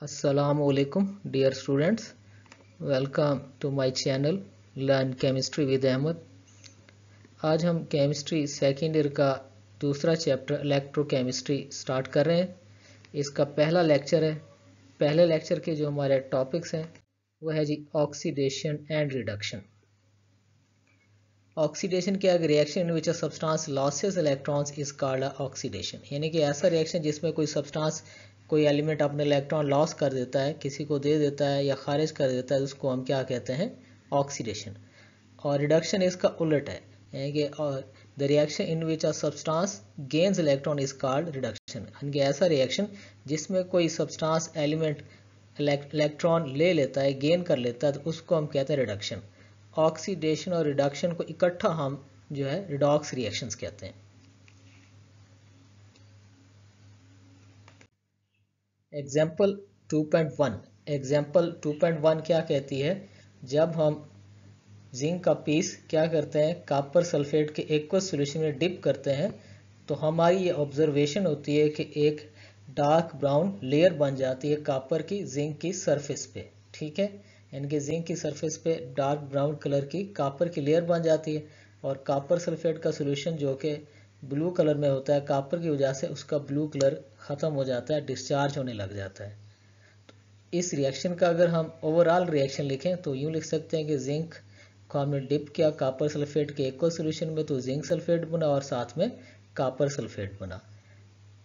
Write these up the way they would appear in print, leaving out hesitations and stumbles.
Assalamualaikum dear students, welcome to my channel Learn Chemistry with Ahmed। आज हम chemistry second year का दूसरा chapter electrochemistry start कर रहे हैं। इसका पहला लेक्चर है। पहले लेक्चर के जो हमारे टॉपिक्स हैं वो है जी ऑक्सीडेशन एंड रिडक्शन। ऑक्सीडेशन क्या है? Reaction in which a substance losses electrons is called oxidation, यानी कि ऐसा रिएक्शन जिसमें कोई सब्सटेंस कोई एलिमेंट अपने इलेक्ट्रॉन लॉस कर देता है, किसी को दे देता है या खारिज कर देता है, उसको हम क्या कहते हैं? ऑक्सीडेशन। और रिडक्शन इसका उलट है, यानी कि the reaction in which a substance gains electron is called reduction, यानी कि ऐसा रिएक्शन जिसमें कोई सब्सटेंस एलिमेंट इलेक्ट्रॉन ले लेता है, गेन कर लेता है, तो उसको हम कहते हैं रिडक्शन। ऑक्सीडेशन और रिडक्शन को इकट्ठा हम जो है रिडॉक्स रिएक्शंस कहते हैं। एग्जाम्पल 2.1 एग्जाम्पल 2.1 क्या कहती है? जब हम जिंक का पीस क्या करते हैं, कॉपर सल्फेट के एक्वस सॉल्यूशन में डिप करते हैं, तो हमारी ये ऑब्जर्वेशन होती है कि एक डार्क ब्राउन लेयर बन जाती है कॉपर की जिंक की सरफेस पे। ठीक है, यानी कि जिंक की सरफेस पे डार्क ब्राउन कलर की कॉपर की लेयर बन जाती है, और कॉपर सल्फेट का सॉल्यूशन जो कि ब्लू कलर में होता है, कॉपर की वजह से उसका ब्लू कलर ख़त्म हो जाता है, डिस्चार्ज होने लग जाता है। तो इस रिएक्शन का अगर हम ओवरऑल रिएक्शन लिखें तो यूँ लिख सकते हैं कि जिंक को हमने डिप किया कॉपर सल्फेट के एक्वस सॉल्यूशन में, तो जिंक सल्फेट बना और साथ में कॉपर सल्फेट बना।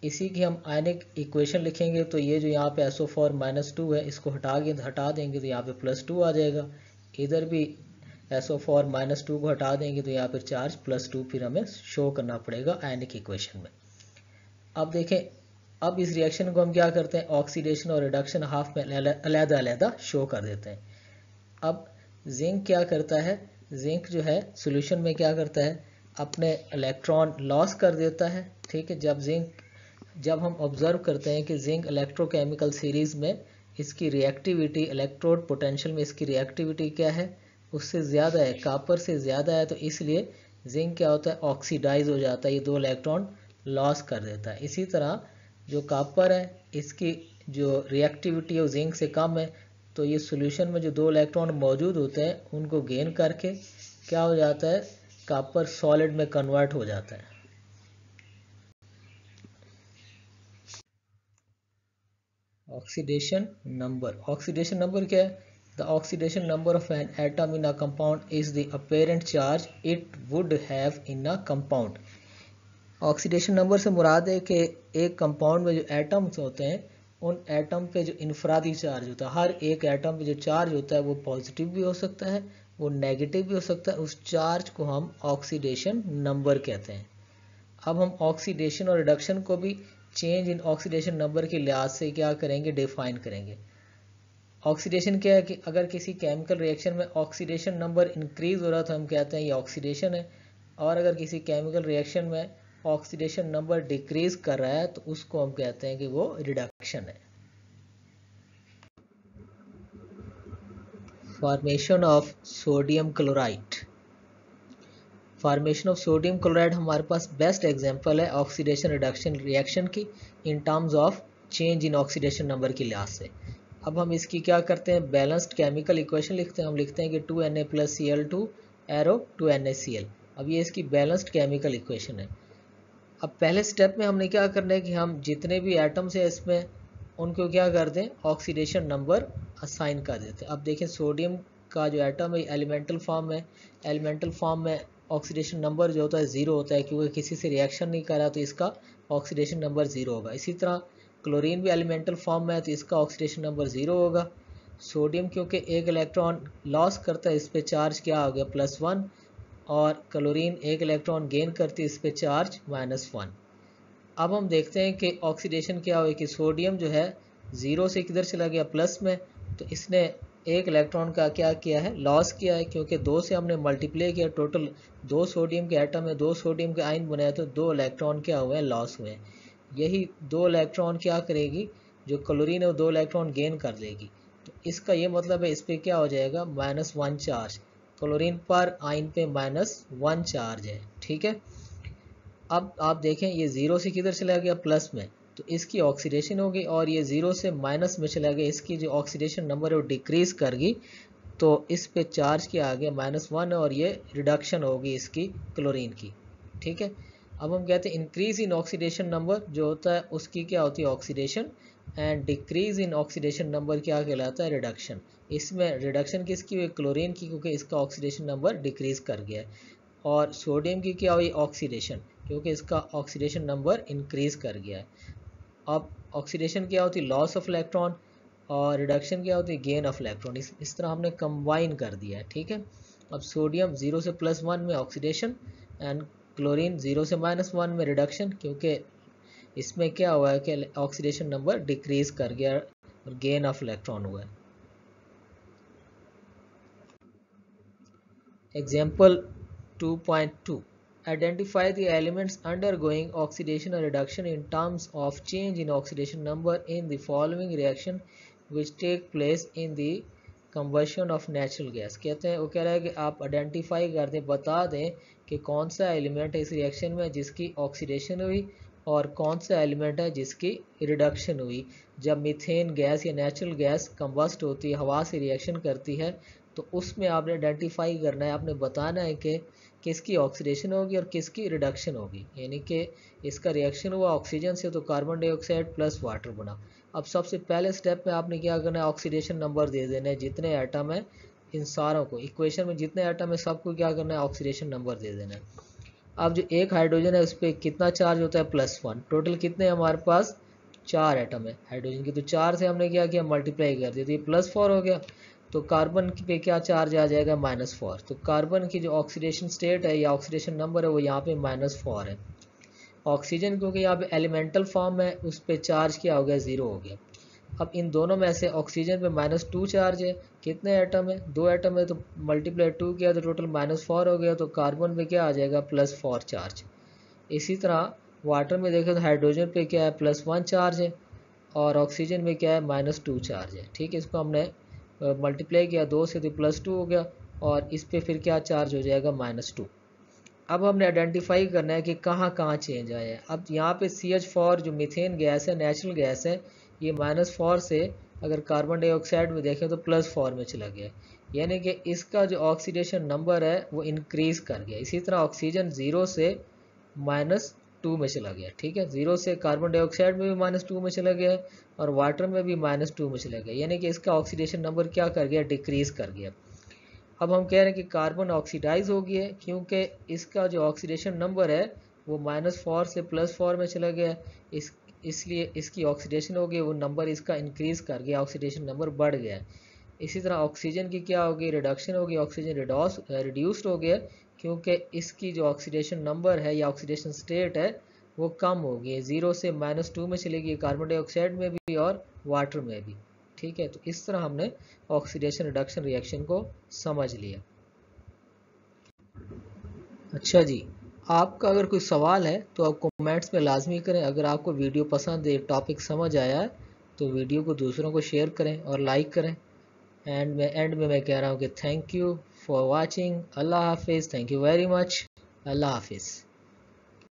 इसी की हम आयनिक इक्वेशन लिखेंगे, तो ये जो यहाँ पे SO4-2 है, इसको हटा देंगे तो यहाँ पे +2 आ जाएगा। इधर भी SO4-2 को हटा देंगे तो यहाँ पर चार्ज +2 फिर हमें शो करना पड़ेगा आयनिक इक्वेशन में। अब देखें, अब इस रिएक्शन को हम क्या करते हैं, ऑक्सीडेशन और रिडक्शन हाफ में अलग-अलग शो कर देते हैं। अब जिंक क्या करता है? जिंक जो है सॉल्यूशन में क्या करता है, अपने इलेक्ट्रॉन लॉस कर देता है। ठीक है, जब हम ऑब्जर्व करते हैं कि जिंक इलेक्ट्रोकेमिकल सीरीज में इसकी रिएक्टिविटी, इलेक्ट्रोड पोटेंशियल में इसकी रिएक्टिविटी क्या है, उससे ज़्यादा है, कॉपर से ज़्यादा है, तो इसलिए जिंक क्या होता है, ऑक्सीडाइज हो जाता है, ये 2 इलेक्ट्रॉन लॉस कर देता है। इसी तरह जो कॉपर है इसकी जो रिएक्टिविटी है वो जिंक से कम है, तो ये सॉल्यूशन में जो 2 इलेक्ट्रॉन मौजूद होते हैं उनको गेन करके क्या हो जाता है, कॉपर सॉलिड में कन्वर्ट हो जाता है। ऑक्सीडेशन नंबर क्या है? The oxidation number of an atom in a compound is the apparent charge it would have in a compound. Oxidation number से मुराद है कि एक कंपाउंड में जो एटम्स होते हैं उन एटम पे जो इनफरादी चार्ज होता है, हर एक एटम पे जो चार्ज होता है वो पॉजिटिव भी हो सकता है, वो नेगेटिव भी हो सकता है, उस चार्ज को हम ऑक्सीडेशन नंबर कहते हैं। अब हम ऑक्सीडेशन और रिडक्शन को भी चेंज इन ऑक्सीडेशन नंबर के लिहाज से क्या करेंगे, डिफाइन करेंगे। ऑक्सीडेशन क्या है कि अगर किसी केमिकल रिएक्शन में ऑक्सीडेशन नंबर इंक्रीज हो रहा है तो हम कहते हैं ये ऑक्सीडेशन है, और अगर किसी केमिकल रिएक्शन में ऑक्सीडेशन नंबर डिक्रीज कर रहा है तो उसको हम कहते हैं कि वो रिडक्शन है। Formation of sodium chloride. Formation of sodium chloride हमारे पास बेस्ट एग्जांपल है ऑक्सीडेशन रिडक्शन रिएक्शन की in terms of change in oxidation number के लिहाज से। अब हम इसकी क्या करते हैं, बैलेंस्ड केमिकल इक्वेशन लिखते हैं। हम लिखते हैं कि 2Na+Cl2 एरो 2NaCl। अब ये इसकी बैलेंस्ड केमिकल इक्वेशन है। अब पहले स्टेप में हमने क्या करना है कि हम जितने भी एटम्स हैं इसमें उनको क्या कर दें, ऑक्सीडेशन नंबर असाइन कर देते हैं। अब देखें, सोडियम का जो एटम है एलिमेंटल फॉर्म में, एलिमेंटल फॉर्म में ऑक्सीडेशन नंबर जो होता है 0 होता है, क्योंकि किसी से रिएक्शन नहीं कर रहा तो इसका ऑक्सीडेशन नंबर 0 होगा। इसी तरह क्लोरीन भी एलिमेंटल फॉर्म में है तो इसका ऑक्सीडेशन नंबर 0 होगा। सोडियम क्योंकि एक इलेक्ट्रॉन लॉस करता है, इस पर चार्ज क्या हो गया, +1, और क्लोरीन एक इलेक्ट्रॉन गेन करती है, इस पे चार्ज -1। अब हम देखते हैं कि ऑक्सीडेशन क्या हुआ कि सोडियम जो है 0 से किधर चला गया, प्लस में, तो इसने एक इलेक्ट्रॉन का क्या किया है, लॉस किया है, क्योंकि 2 से हमने मल्टीप्लाई किया, टोटल 2 सोडियम के एटम है, 2 सोडियम के आयन बनाए, तो 2 इलेक्ट्रॉन क्या हुए हैं, लॉस हुए हैं। यही 2 इलेक्ट्रॉन क्या करेगी, जो क्लोरीन है वो 2 इलेक्ट्रॉन गेन कर लेगी, तो इसका ये मतलब है इस पर क्या हो जाएगा, -1 चार्ज, क्लोरीन पर आयन पे -1 चार्ज है। ठीक है, अब आप देखें ये 0 से किधर चला गया, प्लस में, तो इसकी ऑक्सीडेशन होगी और ये 0 से माइनस में चला गया, इसकी जो ऑक्सीडेशन नंबर है वो डिक्रीज कर गई, तो इस पे चार्ज क्या आ गया -1 और ये रिडक्शन होगी इसकी क्लोरीन की। ठीक है, अब हम कहते हैं इंक्रीज इन ऑक्सीडेशन नंबर जो होता है उसकी क्या होती है oxidation, and decrease in oxidation number क्या कहलाता है रिडक्शन। इसमें रिडक्शन किसकी हुई क्लोरीन की, क्योंकि इसका ऑक्सीडेशन नंबर डिक्रीज कर गया है, और सोडियम की क्या हुई ऑक्सीडेशन, क्योंकि इसका ऑक्सीडेशन नंबर इंक्रीज कर गया है। अब ऑक्सीडेशन क्या होती है लॉस ऑफ इलेक्ट्रॉन और रिडक्शन क्या होती है गेन ऑफ इलेक्ट्रॉन, इस तरह हमने कंबाइन कर दिया है। ठीक है, अब सोडियम 0 से +1 में ऑक्सीडेशन एंड क्लोरीन 0 से -1 में रिडक्शन, क्योंकि इसमें क्या हुआ है कि ऑक्सीडेशन नंबर डिक्रीज कर गया और गेन ऑफ इलेक्ट्रॉन हुआ है। Example 2.2 identify the elements undergoing oxidation or reduction in terms of change in oxidation number in the following reaction which take place in the combustion of natural gas। कहते हैं वो कह रहा है कि आप आइडेंटिफाई कर दें, बता दें कि कौन सा एलिमेंट है इस रिएक्शन में जिसकी ऑक्सीडेशन हुई और कौन सा एलिमेंट है जिसकी रिडक्शन हुई। जब मीथेन गैस या नेचुरल गैस कंबस्ट होती है, हवा से रिएक्शन करती है, तो उसमें आपने आइडेंटिफाई करना है, आपने बताना है कि किसकी ऑक्सीडेशन होगी और किसकी रिडक्शन होगी। यानी कि इसका रिएक्शन हुआ ऑक्सीजन से तो कार्बन डाइऑक्साइड प्लस वाटर बना। अब सबसे पहले स्टेप में आपने क्या करना है ऑक्सीडेशन नंबर दे देना है, जितने एटम है इन सारों को, इक्वेशन में जितने एटम है सबको क्या करना है ऑक्सीडेशन नंबर दे देना है। अब जो एक हाइड्रोजन है उस पर कितना चार्ज होता है +1, टोटल कितने हमारे पास 4 एटम है हाइड्रोजन की, तो 4 से हमने क्या किया मल्टीप्लाई कर दिया, तो ये +4 हो गया। तो कार्बन पे क्या चार्ज आ जाएगा -4, तो कार्बन की जो ऑक्सीडेशन स्टेट है या ऑक्सीडेशन नंबर है वो यहाँ पे -4 है। ऑक्सीजन क्योंकि यहाँ पे एलिमेंटल फॉर्म है उस पर चार्ज क्या हो गया 0 हो गया। अब इन दोनों में से ऑक्सीजन पे -2 चार्ज है, कितने एटम है 2 एटम है, तो मल्टीप्लाई 2 किया तो टोटल -4 हो गया, तो कार्बन पे क्या आ जाएगा +4 चार्ज। इसी तरह वाटर में देखें तो हाइड्रोजन पे क्या है +1 चार्ज है और ऑक्सीजन में क्या है -2 चार्ज है। ठीक है, इसको हमने मल्टीप्लाई किया 2 से तो +2 हो गया और इस पे फिर क्या चार्ज हो जाएगा -2। अब हमने आइडेंटिफाई करना है कि कहाँ कहाँ चेंज आया है। अब यहाँ पे CH4 जो मीथेन गैस है नेचुरल गैस है, ये -4 से अगर कार्बन डाइऑक्साइड में देखें तो +4 में चला गया, यानी कि इसका जो ऑक्सीडेशन नंबर है वो इंक्रीज कर गया। इसी तरह ऑक्सीजन 0 से -2 में चला गया। ठीक है, 0 से कार्बन डाइऑक्साइड में भी -2 में चला गया और वाटर में भी -2 में चला गया, यानी कि इसका ऑक्सीडेशन नंबर क्या कर गया डिक्रीज कर गया। अब हम कह रहे हैं कि कार्बन ऑक्सीडाइज हो गया है क्योंकि इसका जो ऑक्सीडेशन नंबर है वो -4 से +4 में चला गया, इसलिए इसकी ऑक्सीडेशन हो गई, वो नंबर इसका इंक्रीज कर गया, ऑक्सीडेशन नंबर बढ़ गया। इसी तरह ऑक्सीजन की क्या होगी रिडक्शन होगी, ऑक्सीजन रिड्यूस्ड हो गया क्योंकि इसकी जो ऑक्सीडेशन नंबर है या ऑक्सीडेशन स्टेट है वो कम हो गई, 0 से -2 में चलेगी कार्बन डाइऑक्साइड में भी और वाटर में भी। ठीक है, तो इस तरह हमने ऑक्सीडेशन रिडक्शन रिएक्शन को समझ लिया। अच्छा जी, आपका अगर कोई सवाल है तो आप कमेंट्स में लाजमी करें। अगर आपको वीडियो पसंद है, टॉपिक समझ आया है तो वीडियो को दूसरों को शेयर करें और लाइक करें। एंड में मैं कह रहा हूँ कि थैंक यू फॉर वाचिंग। अल्लाह हाफिज़, थैंक यू वेरी मच, अल्लाह हाफिज़।